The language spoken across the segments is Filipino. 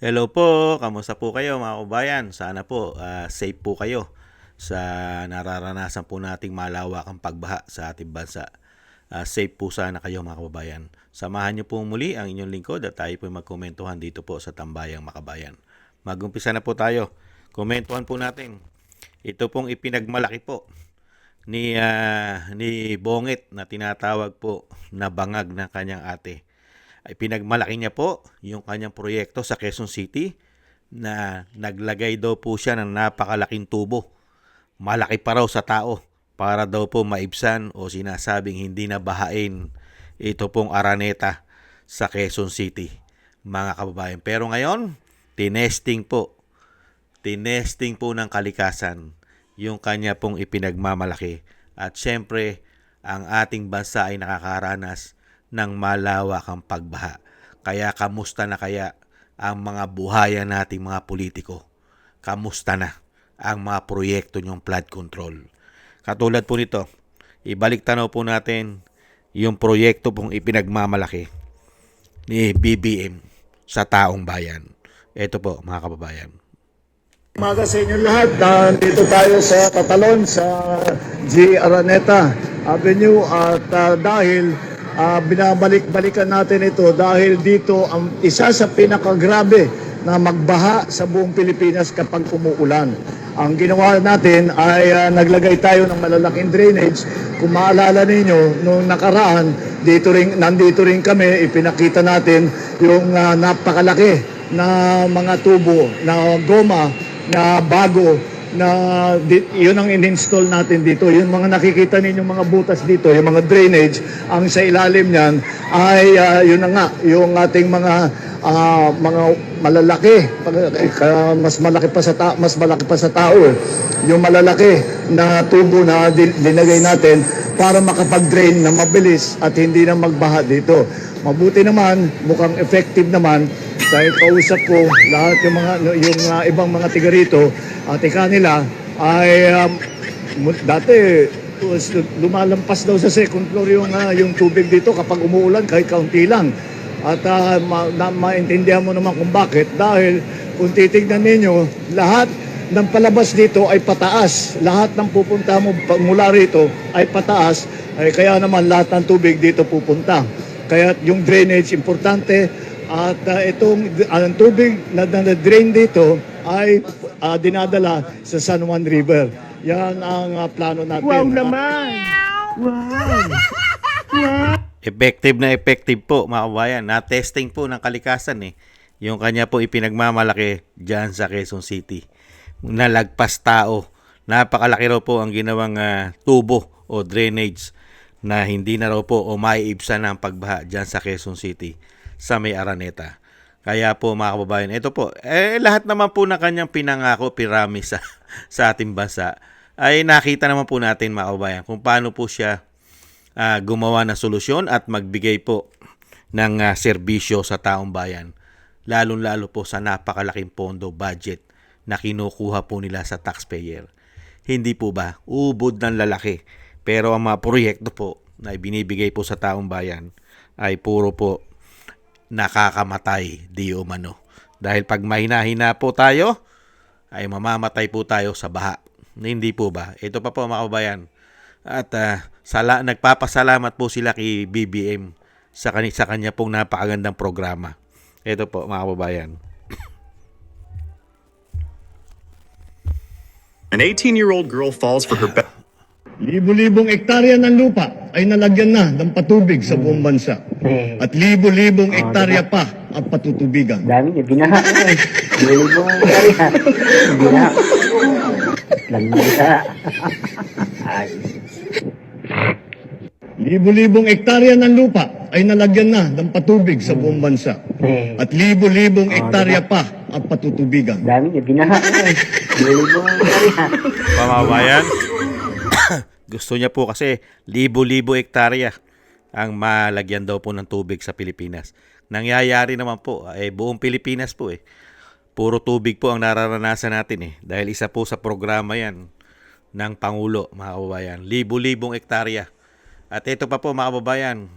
Hello po, kamusta po kayo mga kabayan? Sana po safe po kayo sa nararanasan po nating malawakang pagbaha sa ating bansa. Safe po sana kayo mga kababayan. Samahan niyo po muli ang inyong lingkod at tayo po magkomentuhan dito po sa Tambayang Makabayan. Magumpisa na po tayo. Komentuhan po natin. Ito pong ipinagmalaki po ni Bongit na tinatawag po na bangag ng kanyang ate ay pinagmalaki niya po yung kanyang proyekto sa Quezon City na naglagay daw po siya ng napakalaking tubo. Malaki pa raw sa tao para daw po maibsan o sinasabing hindi na bahain ito pong Araneta sa Quezon City, mga kababayan. Pero ngayon, tinesting po, tinesting po ng kalikasan yung kanya pong ipinagmamalaki. At syempre, ang ating bansa ay nakakaranas ng malawakang pagbaha. Kaya kamusta na kaya ang mga buhayan nating mga politiko? Kamusta na ang mga proyekto niyong flood control? Katulad po nito, ibalik tanaw po natin yung proyekto pong ipinagmamalaki ni BBM sa taong bayan. Ito po mga kababayan. Umaga sa inyo lahat. Dito tayo sa Tatalon sa G. Araneta Avenue at dahil binabalik-balikan natin ito dahil dito ang isa sa pinakagrabe na magbaha sa buong Pilipinas kapag umuulan. Ang ginawa natin ay naglagay tayo ng malalaking drainage. Kung maalala ninyo, nung nakaraan, nandito rin kami, ipinakita natin yung napakalaki na mga tubo na goma na bago na yun ang in-install natin dito. Yung mga nakikita ninyong mga butas dito, yung mga drainage, ang sa ilalim niyan ay yun na nga, yung ating mga malalaki, mas malaki pa sa tao. Yung malalaki na tubo na dinagay natin para makapag-drain na mabilis at hindi na magbaha dito. Mabuti naman, mukhang effective naman dahil kausap ko lahat yung ibang mga tiga rito at kanila ay dati lumalampas daw sa second floor yung tubig dito kapag umuulan kahit kaunti lang. At maintindihan mo naman kung bakit dahil kung titignan ninyo lahat ng palabas dito ay pataas. Lahat ng pupunta mo mula rito ay pataas. Kaya naman lahat ng tubig dito pupunta. Kaya yung drainage importante at ang tubig na drain dito ay dinadala sa San Juan River. Yan ang plano natin. Wow naman! Wow! Effective na effective po mga kabayan. Na-testing po ng kalikasan yung kanya po ipinagmamalaki dyan sa Quezon City. Nalagpas tao. Napakalaki raw po ang ginawang tubo o drainage na hindi na raw po o maiibsan ng pagbaha dyan sa Quezon City sa may Araneta. Kaya po mga kababayan, ito po, lahat naman po na kanyang pinangako, pirami sa ating bansa, ay nakita naman po natin mga kababayan kung paano po siya gumawa ng solusyon at magbigay po ng serbisyo sa taong bayan. Lalong-lalo po sa napakalaking pondo budget na kinukuha po nila sa taxpayer. Hindi po ba? Ubod ng lalaki. Pero ang mga proyekto po na binibigay po sa taong bayan ay puro po nakakamatay di umano. Dahil pag mahina-hina po tayo, ay mamamatay po tayo sa baha. Hindi po ba? Ito pa po mga kababayan. At nagpapasalamat po sila kay BBM sa kanya pong napakagandang programa. Ito po mga kababayan. An 18-year-old girl falls for her best. Libo-libong hektarya ng lupa ay nalagyan na ng patubig sa buong bansa. At libo-libong hektarya pa ang patutubigan. Dami niya, binaha ko eh. Libo ang kaya. Binaha ko. Lanisa. Ay. Libo-libong hektarya ng lupa ay nalagyan na ng patubig sa buong bansa. At libo-libong hektarya pa ang patutubigan. Dami niya, binaha ko eh. Libo ang kaya. Pamabayan, gusto niya po kasi libo-libo hektarya ang malagyan daw po ng tubig sa Pilipinas. Nangyayari naman po, buong Pilipinas po Puro tubig po ang nararanasan natin Dahil isa po sa programa yan ng Pangulo, mga kababayan. Libo-libong hektarya. At ito pa po mga kababayan.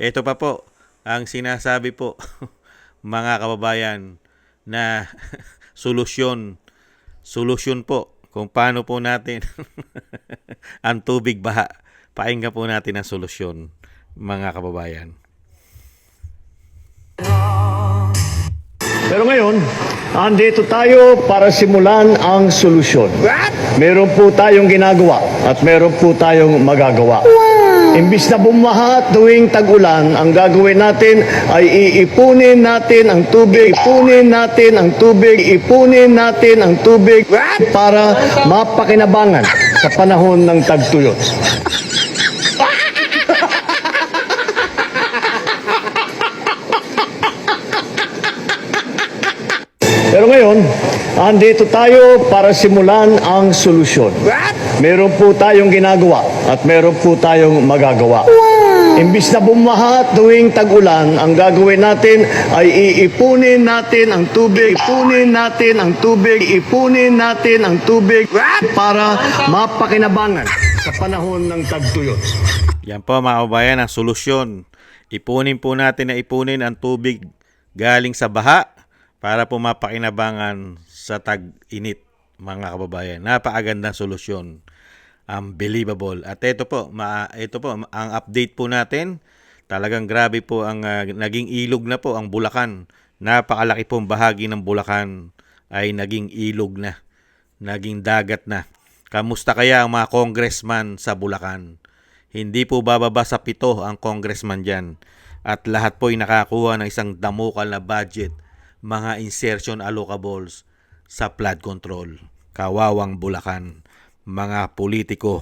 ito pa po ang sinasabi po. mga kababayan, na solusyon po kung paano po natin ang tubig baha. Pakinggan po natin ang solusyon, mga kababayan. Pero ngayon, andito tayo para simulan ang solusyon. Meron po tayong ginagawa at meron po tayong magagawa. Imbis na bumaha tuwing tag-ulan, ang gagawin natin ay iipunin natin ang tubig, ipunin natin ang tubig, ipunin natin ang tubig para mapakinabangan sa panahon ng tagtuyot. Pero ngayon, andito tayo para simulan ang solusyon. Meron po tayong ginagawa at meron po tayong magagawa. Imbis na bumaha tuwing tag-ulan, ang gagawin natin ay iipunin natin ang tubig, ipunin natin ang tubig, ipunin natin ang tubig para mapakinabangan sa panahon ng tagtuyot. Yan po mga kababayan ang solusyon. Ipunin po natin na ipunin ang tubig galing sa baha para po mapakinabangan sa tag-init, mga kababayan. Napakagandang solusyon. Unbelievable. At ito po ang update po natin. Talagang grabe po ang naging ilog na po ang Bulacan. Napakalaki pong bahagi ng Bulacan ay naging ilog na. Naging dagat na. Kamusta kaya ang mga congressman sa Bulacan? Hindi po bababa sa 7 ang congressman dyan. At lahat po ay nakakuha ng isang damukal na budget, mga insertion allocables sa flood control. Kawawang Bulacan. Mga politiko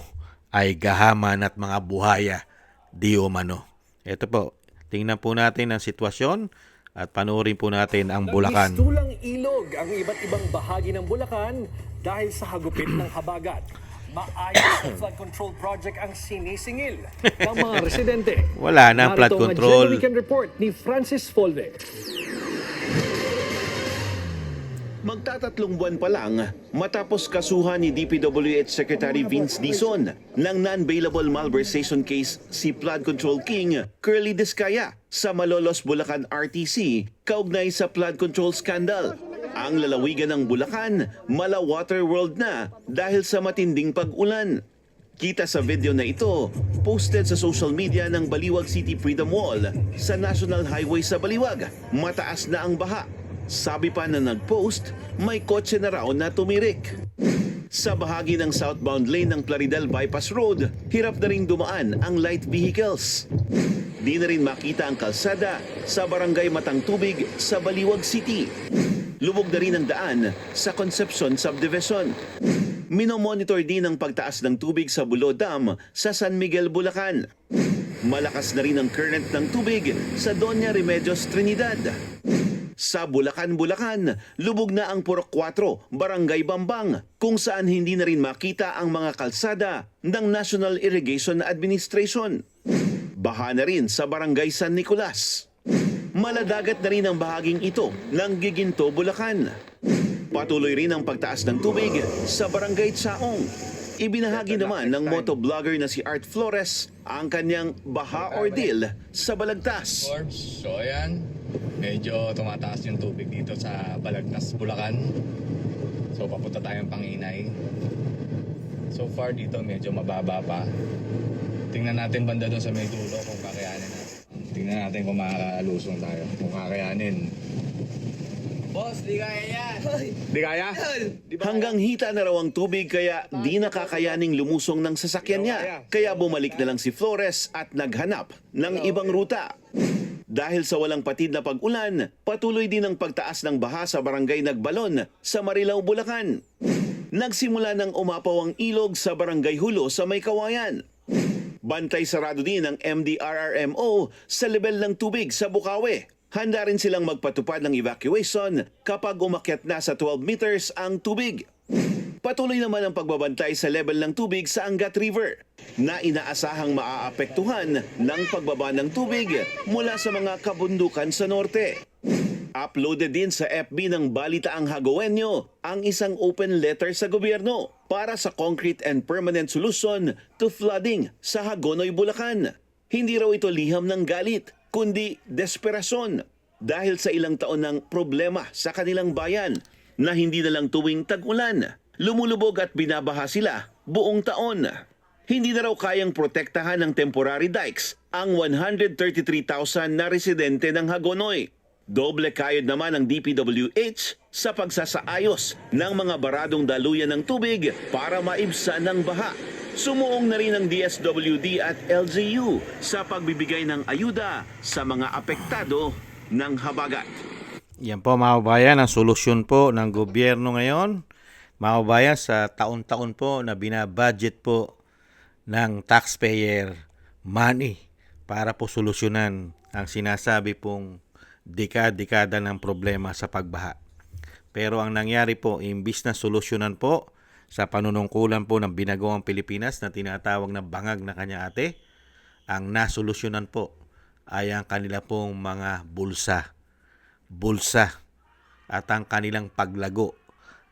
ay gahaman at mga buhaya di umano. Ito po, tingnan po natin ang sitwasyon at panoorin po natin ang Bulacan. Nagmistulang ilog ang iba't ibang bahagi ng Bulacan dahil sa hagupit ng habagat. Maayos ang flood control project ang sinisingil ng mga residente. Wala na flood Narito ang control. Agenda Weekend Report ni Francis Folde. Magtatatlong buwan pa lang matapos kasuhan ni DPWH Secretary Vince Dizon ng non-bailable malversation case si Flood Control King Curly Discaya sa Malolos, Bulacan RTC kaugnay sa flood control scandal. Ang lalawigan ng Bulacan, mala water world na dahil sa matinding pag-ulan. Kita sa video na ito, posted sa social media ng Baliwag City Freedom Wall sa National Highway sa Baliwag. Mataas na ang baha. Sabi pa na nag-post, may kotse na raw na tumirik. Sa bahagi ng southbound lane ng Plaridel Bypass Road, hirap na rin dumaan ang light vehicles. Di na rin makita ang kalsada sa barangay Matang Tubig sa Baliwag City. Lubog na rin ang daan sa Concepcion Subdivision. Minomonitor din ang pagtaas ng tubig sa Bulo Dam sa San Miguel, Bulacan. Malakas na rin ang current ng tubig sa Doña Remedios, Trinidad. Sa Bulacan, lubog na ang Purok 4, Barangay Bambang, kung saan hindi na rin makita ang mga kalsada ng National Irrigation Administration. Baha na rin sa Barangay San Nicolas. Maladagat na rin ang bahaging ito ng Giginto, Bulacan. Patuloy rin ang pagtaas ng tubig sa Barangay Tsaong. Ibinahagi naman ng motovlogger na si Art Flores ang kanyang baha ordeal sa Balagtas. So ayan, medyo tumataas yung tubig dito sa Balagtas, Bulacan. So papunta tayong Panginay. So far dito medyo mababa pa. Tingnan natin banda doon sa may dulo kung kakayanin natin. Tingnan natin kung makakalusong tayo. Kung kakayanin. Boss, di kaya yan! Di kaya? Hanggang hita na raw ang tubig kaya di nakakayaning lumusong ng sasakyan niya. Kaya bumalik na lang si Flores at naghanap ng ibang ruta. Dahil sa walang patid na pag-ulan, patuloy din ang pagtaas ng baha sa barangay Nagbalon sa Marilao, Bulacan. Nagsimula ng umapaw ang ilog sa barangay Hulo sa May Kawayan. Bantay sarado din ang MDRRMO sa level ng tubig sa Bukawi. Handa rin silang magpatupad ng evacuation kapag umakyat na sa 12 meters ang tubig. Patuloy naman ang pagbabantay sa level ng tubig sa Angat River na inaasahang maaapektuhan ng pagbaba ng tubig mula sa mga kabundukan sa norte. Uploaded din sa FB ng Balitaang Hagoenyo ang isang open letter sa gobyerno para sa concrete and permanent solution to flooding sa Hagonoy, Bulacan. Hindi raw ito liham ng galit, kundi desperasyon. dahil sa ilang taon ng problema sa kanilang bayan na hindi na lang tuwing tag-ulan, lumulubog at binabaha sila buong taon. Hindi na raw kayang protektahan ng temporary dikes ang 133,000 na residente ng Hagonoy. Doble kayod naman ang DPWH sa pagsasaayos ng mga baradong daluyan ng tubig para maibsan ng baha. Sumuong na rin ang DSWD at LGU sa pagbibigay ng ayuda sa mga apektado ng habagat. Yan po mga kababayan, ang solusyon po ng gobyerno ngayon, mga kababayan, sa taon-taon po na binabudget po ng taxpayer money para po solusyonan ang sinasabi pong dekada ng problema sa pagbaha. Pero ang nangyari po, imbis na solusyonan po sa panunungkulan po ng Binagawang Pilipinas na tinatawag na bangag na kanya ate, ang nasolusyonan po ay ang kanila pong mga bulsa at ang kanilang paglago.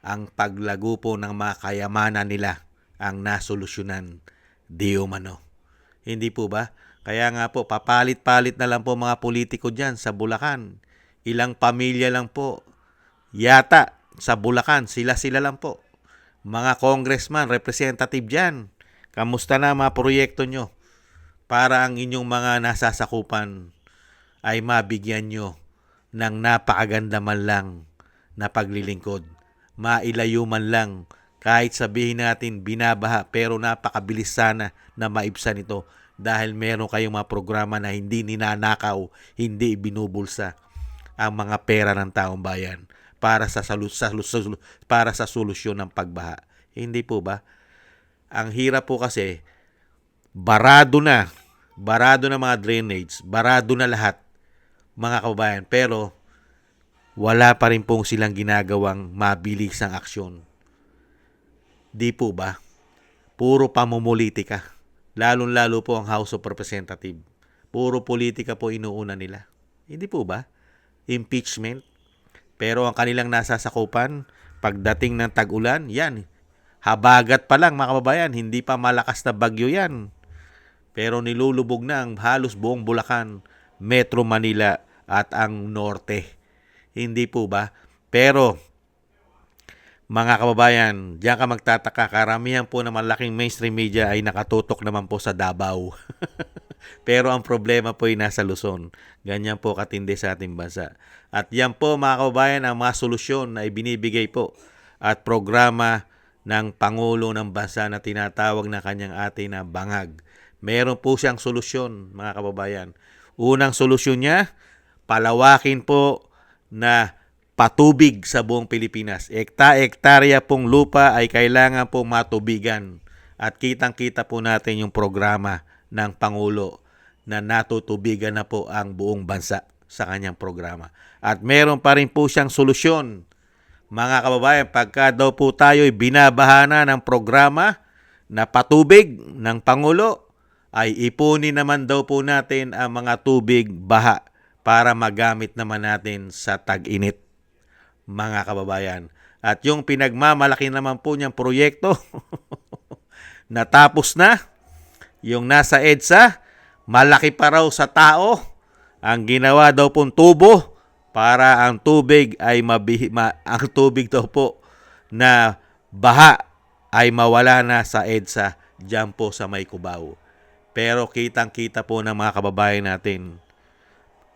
Ang paglago po ng mga kayamanan nila ang nasolusyonan di umano. Hindi po ba? Kaya nga po, papalit-palit na lang po mga politiko dyan sa Bulacan. Ilang pamilya lang po. Yata sa Bulacan, sila lang po. Mga congressman, representative dyan. Kamusta na mga proyekto nyo? Para ang inyong mga nasasakupan ay mabigyan nyo ng napakaganda man lang na paglilingkod. Mailayo man lang. Kahit sabihin natin binabaha, pero napakabilis sana na maibsan ito dahil meron kayong mga programa na hindi ninanakaw, hindi binubulsa ang mga pera ng taong bayan para sa solusyon ng pagbaha. Hindi po ba? Ang hirap po kasi, barado na mga drainage, barado na lahat mga kababayan, pero wala pa rin pong silang ginagawang mabilisang aksyon. Di po ba? Puro pamumulitika. Lalong-lalo po ang House of Representatives. Puro politika po inuuna nila. Hindi po ba? Impeachment. Pero ang kanilang nasasakupan, pagdating ng tag-ulan, yan. Habagat pa lang mga kababayan, hindi pa malakas na bagyo yan. Pero nilulubog na ang halos buong Bulacan, Metro Manila at ang norte. Hindi po ba? Pero mga kababayan, diyan ka magtataka, karamihan po ng malaking mainstream media ay nakatutok naman po sa Davao. Pero ang problema po ay nasa Luzon. Ganyan po katindi sa ating bansa. At yan po mga kababayan ang mga solusyon na ibinibigay po at programa ng Pangulo ng bansa na tinatawag na kanyang ate na bangag. Meron po siyang solusyon mga kababayan. Unang solusyon niya, palawakin po na patubig sa buong Pilipinas. Ektarya pong lupa ay kailangan pong matubigan. At kitang-kita po natin yung programa ng Pangulo na natutubigan na po ang buong bansa sa kanyang programa. At meron pa rin po siyang solusyon. Mga kababayan, pagka daw po tayo binabahana ng programa na patubig ng Pangulo, ay ipunin naman daw po natin ang mga tubig baha para magamit naman natin sa tag-init. Mga kababayan. At yung pinagmamalaki naman po niyang proyekto, natapos na. Yung nasa EDSA, malaki pa raw sa tao. Ang ginawa daw pong tubo para ang tubig ay ang tubig daw po na baha ay mawala na sa EDSA diyan po sa May Cubao. Pero kitang-kita po ng mga kababayan natin,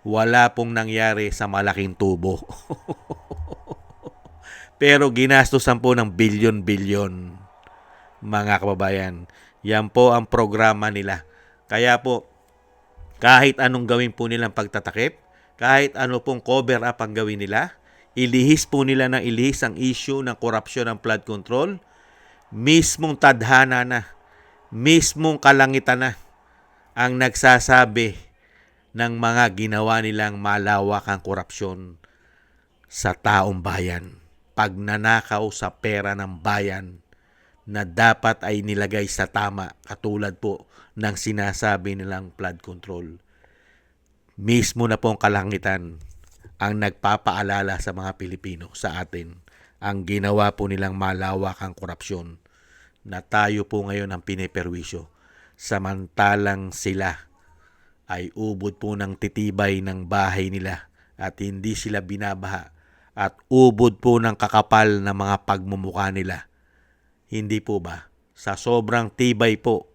wala pong nangyari sa malaking tubo. Pero ginastosan po ng bilyon-bilyon, mga kababayan. Yan po ang programa nila. Kaya po, kahit anong gawin po nilang pagtatakip, kahit ano pong cover up ang gawin nila, ilihis po nila ng ilihis ang issue ng korupsyon ng flood control, mismong tadhana na, mismong kalangitan na, ang nagsasabi ng mga ginawa nilang malawakang korupsyon sa taong bayan. Pagnanakaw sa pera ng bayan na dapat ay nilagay sa tama katulad po ng sinasabi nilang flood control. Mismo na pong kalangitan ang nagpapaalala sa mga Pilipino, sa atin, ang ginawa po nilang malawakang korupsyon na tayo po ngayon ang piniperwisyo. Samantalang sila ay ubod po ng titibay ng bahay nila at hindi sila binabaha at ubod po ng kakapal na mga pagmumukha nila. Hindi po ba? Sa sobrang tibay po,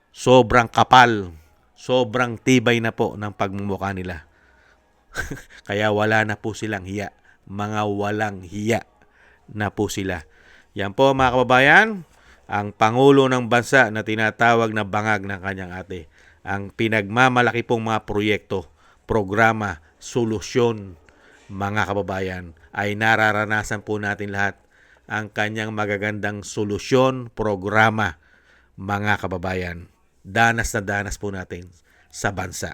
sobrang kapal, sobrang tibay na po ng pagmumukha nila. Kaya wala na po silang hiya. Mga walang hiya na po sila. Yan po mga kababayan, ang Pangulo ng Bansa na tinatawag na bangag ng kanyang ate. Ang pinagmamalaki pong mga proyekto, programa, solusyon, mga kababayan, ay nararanasan po natin lahat ang kanyang magagandang solusyon, programa, mga kababayan. Danas na danas po natin sa bansa.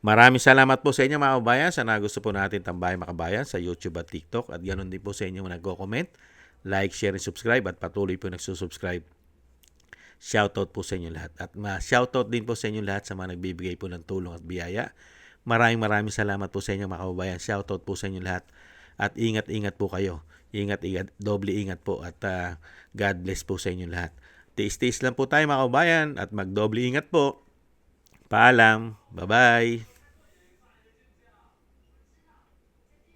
Maraming salamat po sa inyo mga kababayan. Sana gusto po natin tambayan mga kababayan sa YouTube at TikTok. At ganoon din po sa inyo mga nagko-comment, like, share, and subscribe. At patuloy po nagsusubscribe. Shoutout po sa inyo lahat. At shoutout din po sa inyo lahat sa mga nagbibigay po ng tulong at biyaya. Maraming salamat po sa inyo mga kababayan. Shoutout po sa inyo lahat. At ingat-ingat po kayo. Ingat-ingat, doble ingat po. At God bless po sa inyo lahat. Tiis-tiis lang po tayo mga kababayan. At magdoble ingat po. Paalam. Bye-bye.